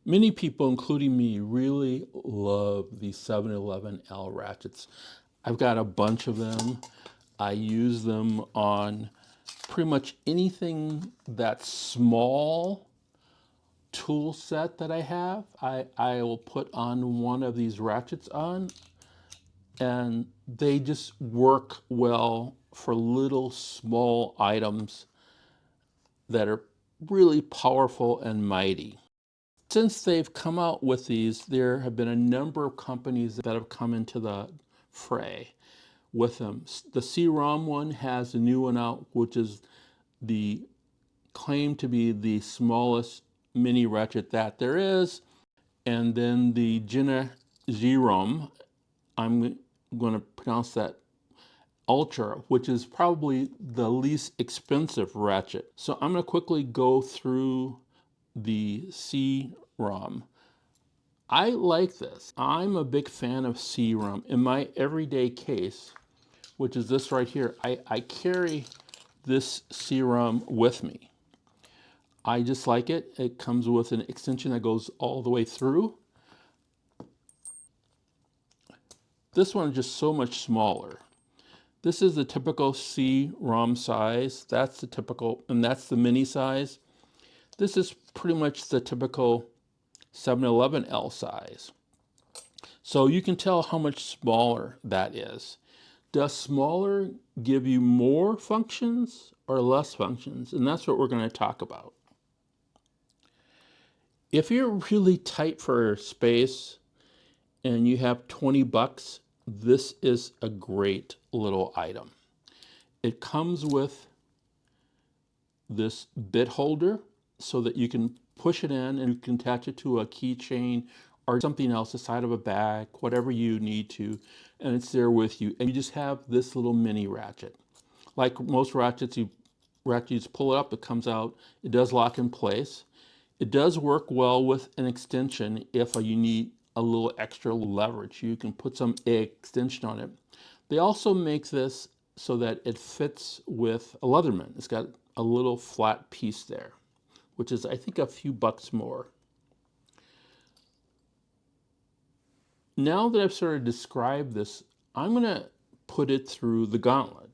Many people, including me, really love the 711L ratchets. I've got a bunch of them. I use them on pretty much anything that's small tool set that I have. I will put on one of these ratchets on, and they just work well for little small items that are really powerful and mighty. Since they've come out with these, there have been a number of companies that have come into the fray with them. The CROM one has a new one out, which is the claim to be the smallest mini ratchet that there is. And then the Gina Zerom, I'm going to pronounce that Ultra, which is probably the least expensive ratchet. So I'm going to quickly go through the CROM. I like this. I'm a big fan of CROM. In my everyday case, which is this right here, I carry this CROM with me. I just like it. It comes with an extension that goes all the way through. This one is just so much smaller. This is the typical CROM size. That's the typical, and that's the mini size. This is pretty much the typical 711L size. So you can tell how much smaller that is. Does smaller give you more functions or less functions? And that's what we're going to talk about. If you're really tight for space and you have 20 bucks, this is a great little item. It comes with this bit holder so that you can push it in and you can attach it to a keychain or something else, the side of a bag, whatever you need to, and it's there with you. And you just have this little mini ratchet. Like most ratchets, you just pull it up, it comes out, it does lock in place. It does work well with an extension if you need a little extra leverage. You can put some extension on it. They also make this so that it fits with a Leatherman. It's got a little flat piece there, which is, I think, a few bucks more. Now that I've sort of described this, I'm going to put it through the gauntlet.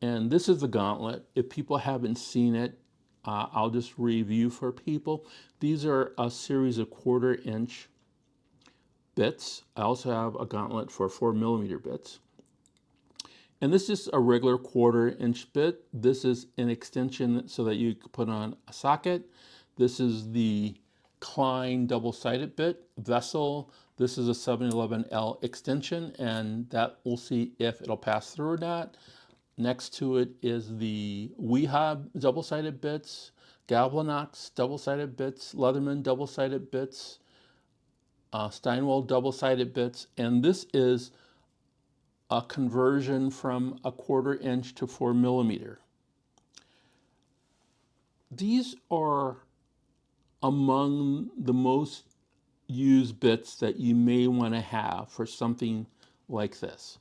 And this is the gauntlet. If people haven't seen it, I'll just review for people. These are a series of 1/4 inch bits. I also have a gauntlet for 4mm bits. And this is a regular 1/4 inch bit. This is an extension so that you can put on a socket. This is the Klein double-sided bit vessel. This is a 711L extension, and that we'll see if it'll pass through or not. Next to it is the Wehab double-sided bits, Galvanox double-sided bits, Leatherman double-sided bits, Steinwell double-sided bits, and this is a conversion from a 1/4 inch to 4mm. These are among the most used bits that you may want to have for something like this.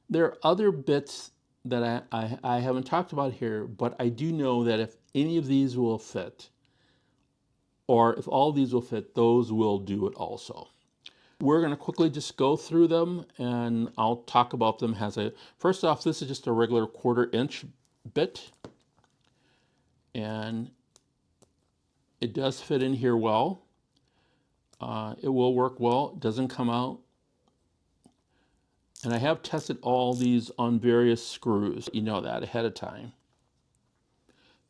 There are other bits that I haven't talked about here, but I do know that if any of these will fit, or if all of these will fit, those will do it also. We're going to quickly just go through them, and I'll talk about them as a... First off, this is just a regular 1/4 inch bit, and it does fit in here well. It will work well. It doesn't come out. And I have tested all these on various screws. You know that ahead of time.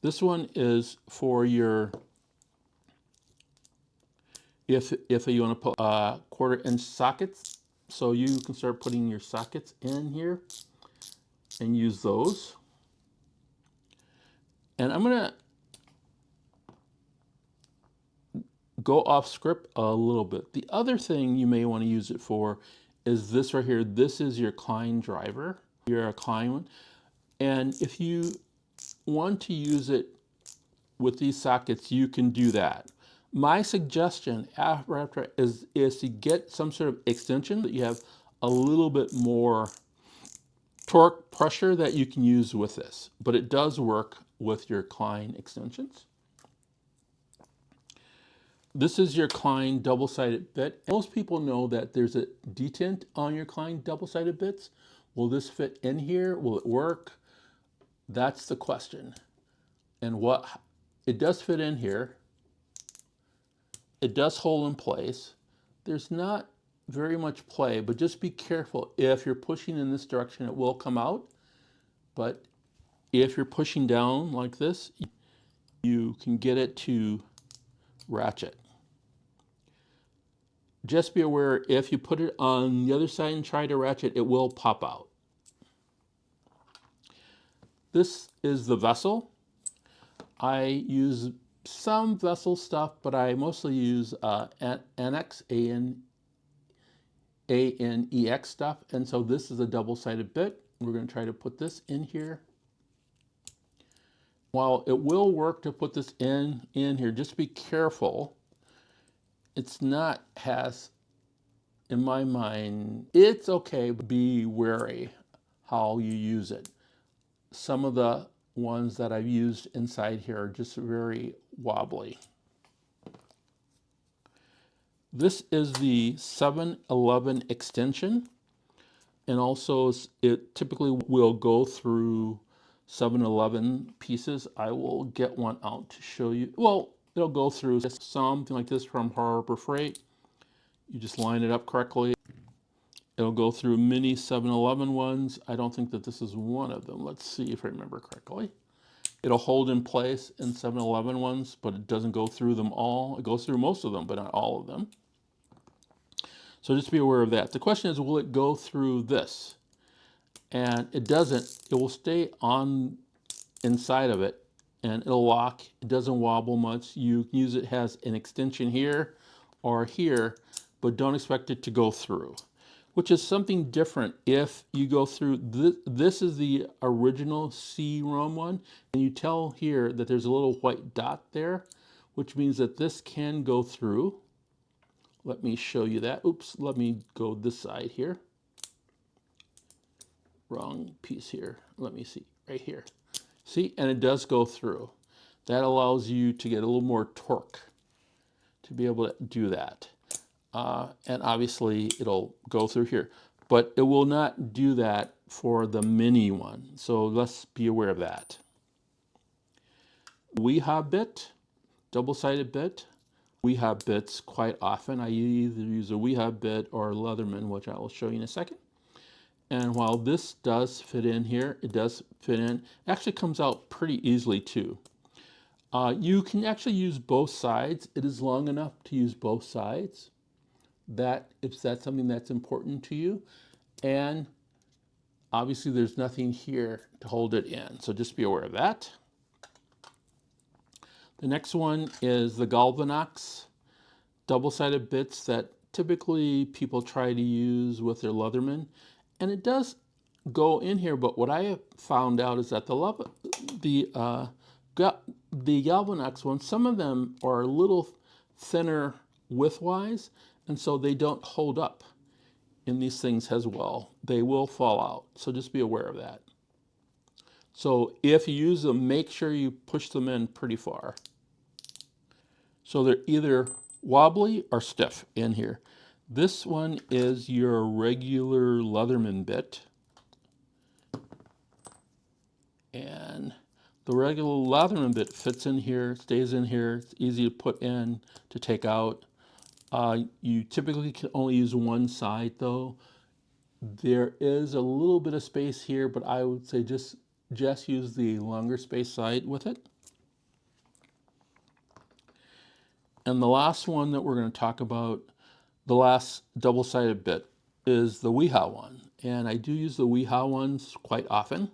This one is for your... If you want to put 1/4 inch sockets, so you can start putting your sockets in here and use those. And I'm going to go off script a little bit. The other thing you may want to use it for is this right here. This is your Klein driver, your Klein one. And if you want to use it with these sockets, you can do that. My suggestion after is to get some sort of extension that you have a little bit more torque pressure that you can use with this, but it does work with your Klein extensions. This is your Klein double-sided bit. Most people know that there's a detent on your Klein double-sided bits. Will this fit in here? Will it work? That's the question. And what it does fit in here. It does hold in place. There's not very much play, but just be careful. If you're pushing in this direction, it will come out. But if you're pushing down like this, you can get it to ratchet. Just be aware, if you put it on the other side and try to ratchet, it will pop out. This is the vessel. I use some vessel stuff, but I mostly use NX, ANEX stuff. And so this is a double-sided bit. We're going to try to put this in here. While it will work to put this in here, just be careful. It's not in my mind, it's okay, but be wary how you use it. Some of the ones that I've used inside here are just very wobbly. This is the 711 extension, and also it typically will go through 711 pieces. I will get one out to show you. Well, it'll go through something like this from Harbor Freight. You just line it up correctly. It'll go through mini 711 ones. I don't think that this is one of them. Let's see if I remember correctly. It'll hold in place in 711 ones, but it doesn't go through them all. It goes through most of them, but not all of them. So just be aware of that. The question is, will it go through this? And it doesn't. It will stay on inside of it, and it'll lock. It doesn't wobble much. You can use it as an extension here or here, but don't expect it to go through, which is something different if you go through. This is the original CROM one, and you tell here that there's a little white dot there, which means that this can go through. Let me show you that. Oops, let me go this side here. Wrong piece here. Let me see, right here. See, and it does go through. That allows you to get a little more torque to be able to do that. And obviously it'll go through here, but it will not do that for the mini one. So let's be aware of that. WeHa bit, double-sided bit. WeHa bits quite often. I either use a WeHa bit or Leatherman, which I will show you in a second. And while this does fit in here, it does fit in. It actually comes out pretty easily too. You can actually use both sides. It is long enough to use both sides. That if that's something that's important to you, and obviously there's nothing here to hold it in, so just be aware of that. The next one is the Galvanox double-sided bits that typically people try to use with their Leatherman, and it does go in here, but what I have found out is that the Galvanox ones, some of them are a little thinner widthwise, and so they don't hold up in these things as well. They will fall out, so just be aware of that. So if you use them, make sure you push them in pretty far. So they're either wobbly or stiff in here. This one is your regular Leatherman bit. And the regular Leatherman bit fits in here, stays in here. It's easy to put in, to take out. You typically can only use one side though. There is a little bit of space here, but I would say just use the longer space side with it. And the last one that we're going to talk about, the last double-sided bit, is the WeHa one. And I do use the WeHa ones quite often.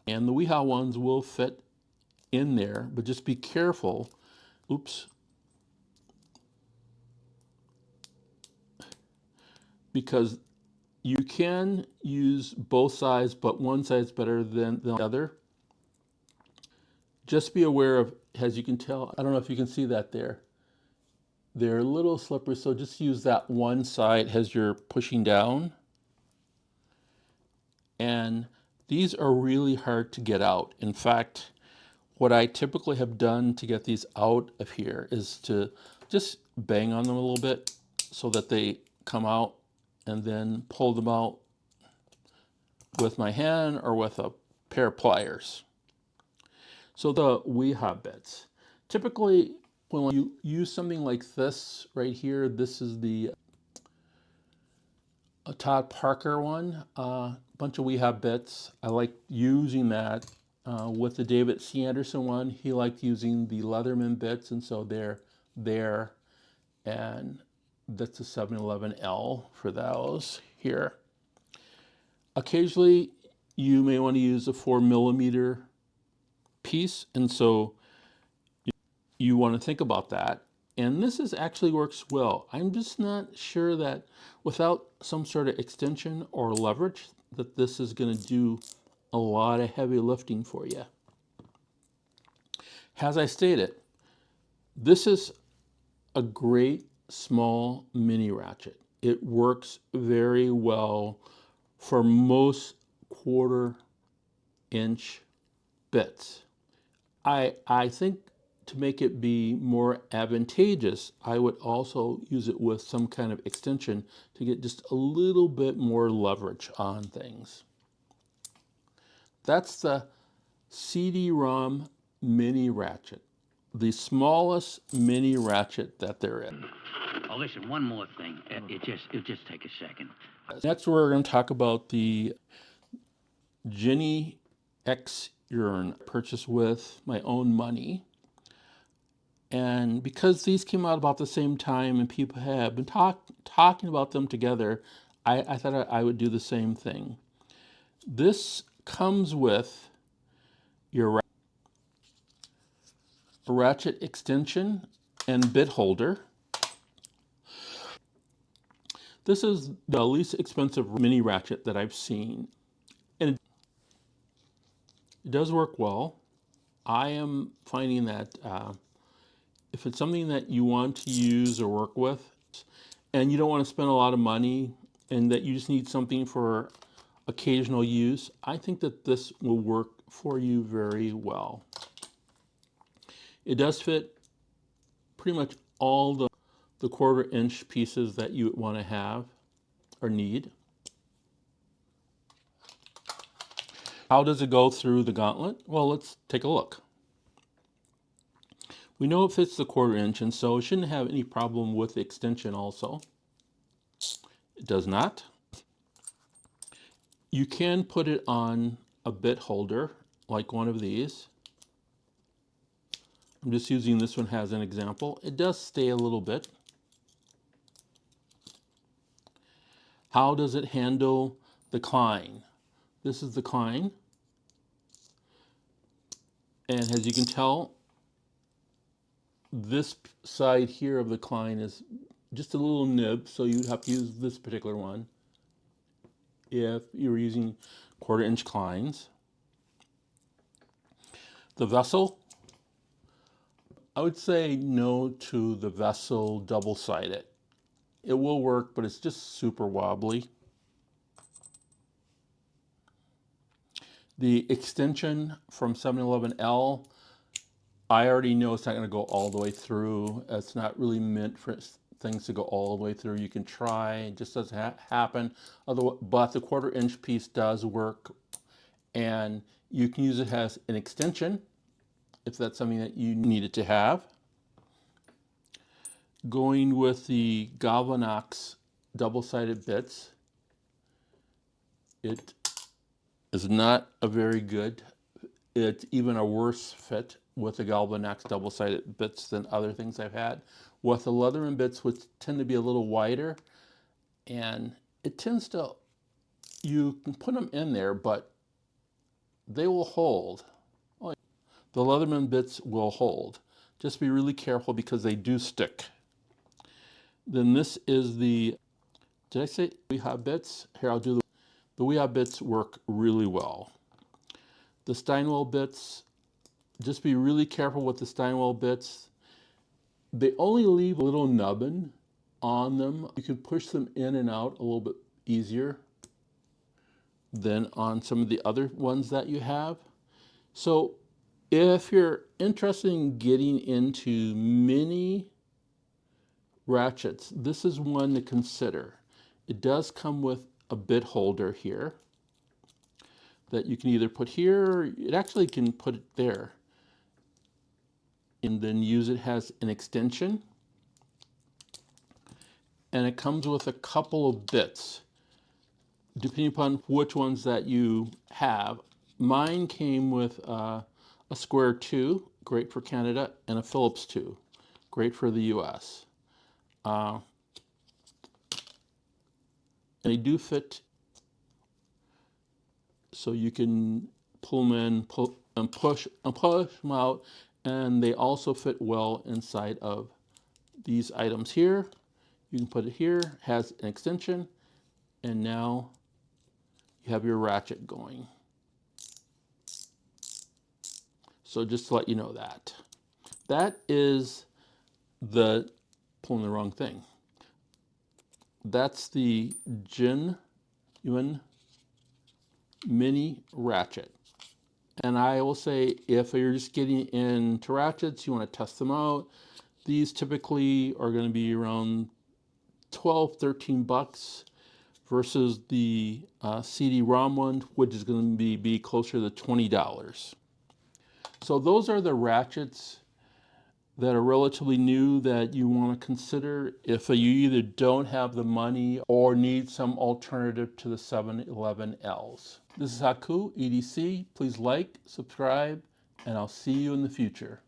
And the WeHa ones will fit in there, but just be careful. Oops. Because you can use both sides, but one side's better than the other. Just be aware of, as you can tell, I don't know if you can see that there. They're a little slippery, so just use that one side as you're pushing down. And these are really hard to get out. In fact, what I typically have done to get these out of here is to just bang on them a little bit so that they come out, and then pull them out with my hand or with a pair of pliers. So the WeHub bits. Typically, when you use something like this right here, this is the Todd Parker one, bunch of WeHub bits. I like using that. With the David C. Anderson one, he liked using the Leatherman bits, and so they're there. And that's a 711L for those here. Occasionally, you may want to use a 4mm piece, and so you want to think about that. And this actually works well. I'm just not sure that without some sort of extension or leverage that this is going to do a lot of heavy lifting for you. As I stated, this is a great small mini ratchet. It works very well for most 1/4-inch bits. I think to make it be more advantageous, I would also use it with some kind of extension to get just a little bit more leverage on things. That's the CROM Mini Ratchet, the smallest mini ratchet that there is. Oh, listen, one more thing. It'll just take a second. Next, we're going to talk about the Jenny X urn purchased with my own money. And because these came out about the same time and people have been talking about them together, I thought I would do the same thing. This comes with your ratchet extension and bit holder. This is the least expensive mini ratchet that I've seen. And it does work well. I am finding that if it's something that you want to use or work with, and you don't want to spend a lot of money, and that you just need something for occasional use, I think that this will work for you very well. It does fit pretty much all the 1/4-inch pieces that you want to have or need. How does it go through the gauntlet? Well, let's take a look. We know it fits the 1/4-inch, and so it shouldn't have any problem with the extension also. It does not. You can put it on a bit holder, like one of these. I'm just using this one as an example. It does stay a little bit. How does it handle the cline? This is the cline. And as you can tell, this side here of the cline is just a little nib, so you'd have to use this particular one if you were using 1/4-inch clines. The vessel, I would say no to the vessel double-sided. It will work, but it's just super wobbly. The extension from 711L, I already know it's not going to go all the way through. It's not really meant for things to go all the way through. You can try, it just doesn't happen. But the 1/4-inch piece does work, and you can use it as an extension if that's something that you needed to have. Going with the Galvanox double-sided bits, it is not a very good, it's even a worse fit with the Galvanox double-sided bits than other things I've had. With the Leatherman bits, which tend to be a little wider, and it tends to, you can put them in there, but they will hold. The Leatherman bits will hold. Just be really careful because they do stick. Then this is the, did I say WeHub bits? Here, I'll do the WeHub bits work really well. The Steinwell bits, just be really careful with the Steinwell bits. They only leave a little nubbin on them. You can push them in and out a little bit easier than on some of the other ones that you have. So if you're interested in getting into mini ratchets, this is one to consider. It does come with a bit holder here that you can either put here, or it actually can put it there, and then use it as an extension. And it comes with a couple of bits, depending upon which ones that you have. Mine came with a square 2, great for Canada, and a Phillips 2, great for the US. And they do fit, so you can pull them in, pull and push them out, and they also fit well inside of these items here. You can put it here, has an extension, and now you have your ratchet going. So just to let you know that. That is the, pulling the wrong thing. That's the genuine mini ratchet. And I will say, if you're just getting into ratchets, you want to test them out, these typically are going to be around 12, 13 bucks versus the CD-ROM one, which is going to be closer to $20. So those are the ratchets that are relatively new that you want to consider if you either don't have the money or need some alternative to the 711Ls. This is Haku, EDC. Please like, subscribe, and I'll see you in the future.